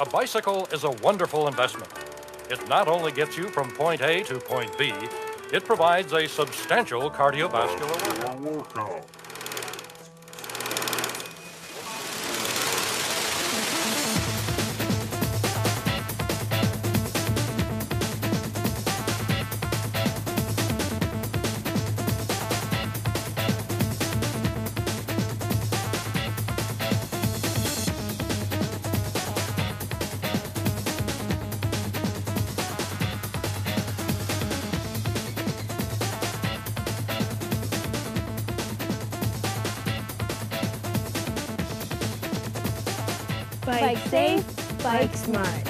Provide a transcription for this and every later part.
A bicycle is a wonderful investment. It not only gets you from point A to point B, it provides a substantial cardiovascular workout. Bike safe, bike smart.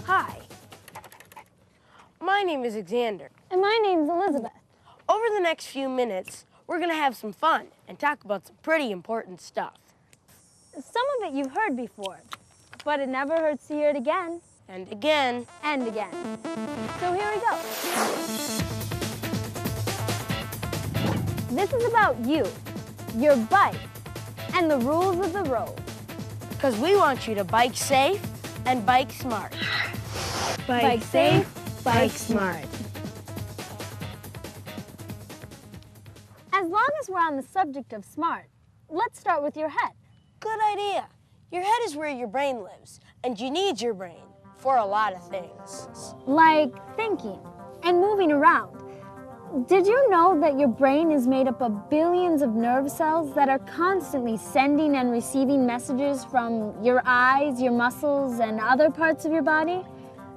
Hi. My name is Xander. And my name's Elizabeth. Over the next few minutes, we're going to have some fun and talk about some pretty important stuff. Some of it you've heard before, but it never hurts to hear it again. And again. And again. So here we go. This is about you, your bike, and the rules of the road. Because we want you to bike safe and bike smart. Bike safe, bike smart. As long as we're on the subject of smart, let's start with your head. Good idea. Your head is where your brain lives, and you need your brain for a lot of things. Like thinking and moving around. Did you know that your brain is made up of billions of nerve cells that are constantly sending and receiving messages from your eyes, your muscles, and other parts of your body?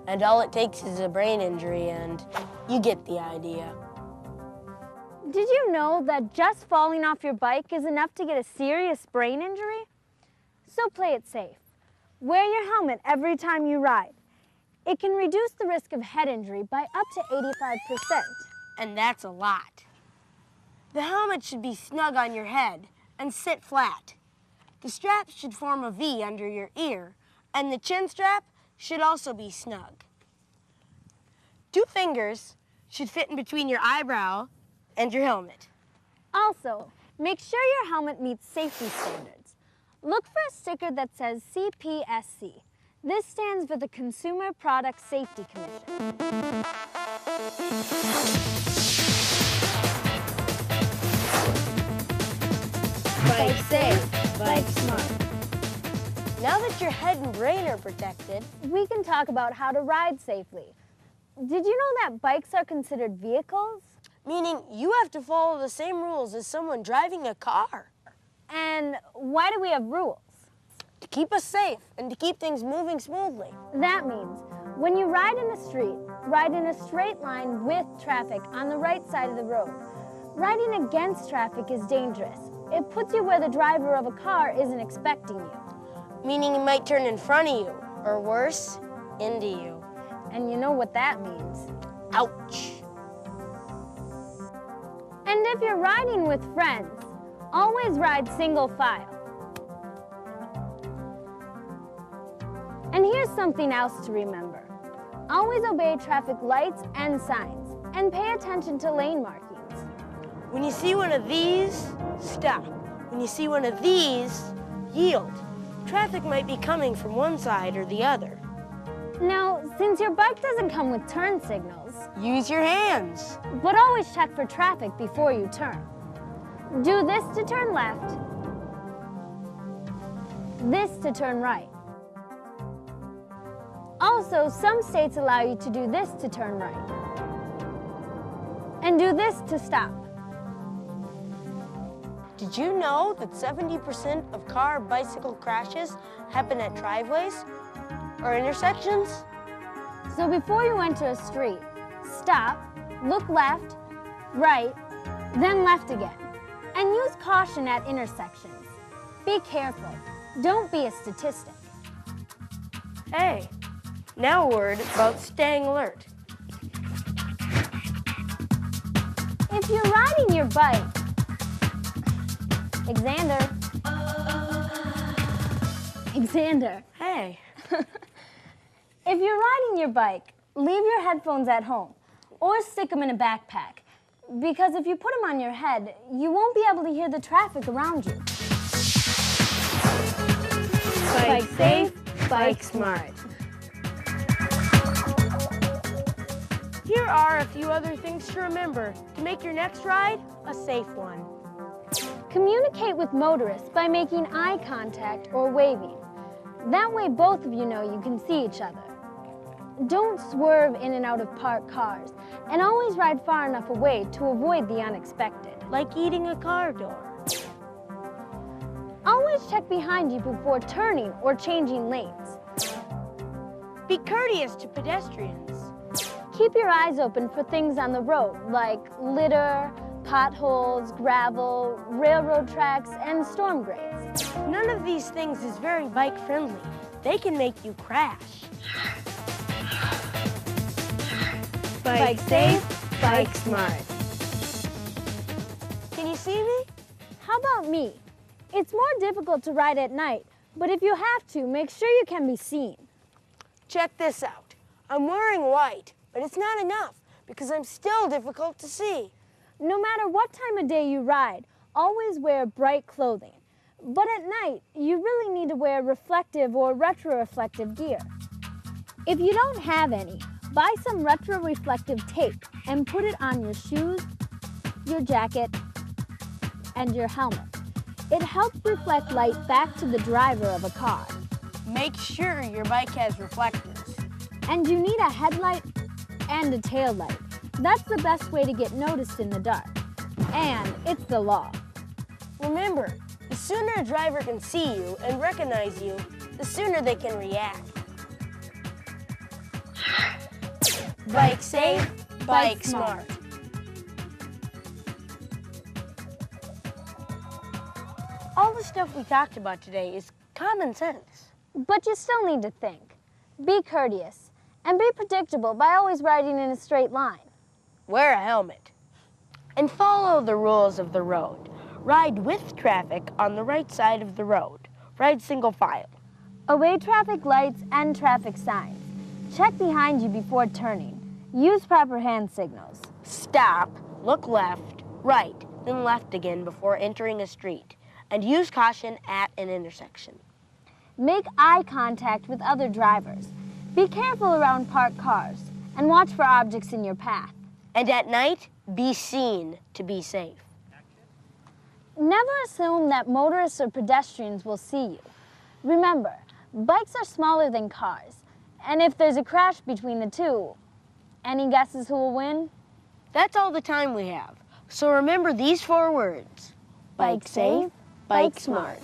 And all it takes is a brain injury, and you get the idea. Did you know that just falling off your bike is enough to get a serious brain injury? So play it safe. Wear your helmet every time you ride. It can reduce the risk of head injury by up to 85%. And that's a lot. The helmet should be snug on your head and sit flat. The strap should form a V under your ear, and the chin strap should also be snug. 2 fingers should fit in between your eyebrow and your helmet. Also, make sure your helmet meets safety standards. Look for a sticker that says CPSC. This stands for the Consumer Product Safety Commission. Bike safe, bike smart. Now that your head and brain are protected, we can talk about how to ride safely. Did you know that bikes are considered vehicles? Meaning you have to follow the same rules as someone driving a car. And why do we have rules? To keep us safe and to keep things moving smoothly. That means when you ride in the street, ride in a straight line with traffic on the right side of the road. Riding against traffic is dangerous. It puts you where the driver of a car isn't expecting you. Meaning he might turn in front of you, or worse, into you. And you know what that means. Ouch. And if you're riding with friends, always ride single file. And here's something else to remember. Always obey traffic lights and signs, and pay attention to lane markings. When you see one of these, stop. When you see one of these, yield. Traffic might be coming from one side or the other. Now, since your bike doesn't come with turn signals, use your hands. But always check for traffic before you turn. Do this to turn left, this to turn right. Also, some states allow you to do this to turn right, and do this to stop. Did you know that 70% of car-bicycle crashes happen at driveways or intersections? So before you enter a street, stop, look left, right, then left again. And use caution at intersections. Be careful. Don't be a statistic. Hey, now a word about staying alert. If you're riding your bike, Xander. Hey. If you're riding your bike, leave your headphones at home or stick them in a backpack. Because if you put them on your head, you won't be able to hear the traffic around you. Bike safe, bike smart. Here are a few other things to remember to make your next ride a safe one. Communicate with motorists by making eye contact or waving. That way both of you know you can see each other. Don't swerve in and out of parked cars, and always ride far enough away to avoid the unexpected. Like eating a car door. Always check behind you before turning or changing lanes. Be courteous to pedestrians. Keep your eyes open for things on the road, like litter, potholes, gravel, railroad tracks, and storm grades. None of these things is very bike friendly. They can make you crash. Bike safe, bike smart. Can you see me? How about me? It's more difficult to ride at night, but if you have to, make sure you can be seen. Check this out. I'm wearing white, but it's not enough because I'm still difficult to see. No matter what time of day you ride, always wear bright clothing. But at night, you really need to wear reflective or retroreflective gear. If you don't have any, buy some retroreflective tape and put it on your shoes, your jacket, and your helmet. It helps reflect light back to the driver of a car. Make sure your bike has reflectors. And you need a headlight and a tail light. That's the best way to get noticed in the dark. And it's the law. Remember, the sooner a driver can see you and recognize you, the sooner they can react. Bike safe, bike smart. All the stuff we talked about today is common sense. But you still need to think. Be courteous and be predictable by always riding in a straight line. Wear a helmet. And follow the rules of the road. Ride with traffic on the right side of the road. Ride single file. Obey traffic lights and traffic signs. Check behind you before turning. Use proper hand signals. Stop, look left, right, then left again before entering a street. And use caution at an intersection. Make eye contact with other drivers. Be careful around parked cars and watch for objects in your path. And at night, be seen to be safe. Never assume that motorists or pedestrians will see you. Remember, bikes are smaller than cars, and if there's a crash between the two, any guesses who will win? That's all the time we have. So remember these 4 words. Bike safe, bike smart.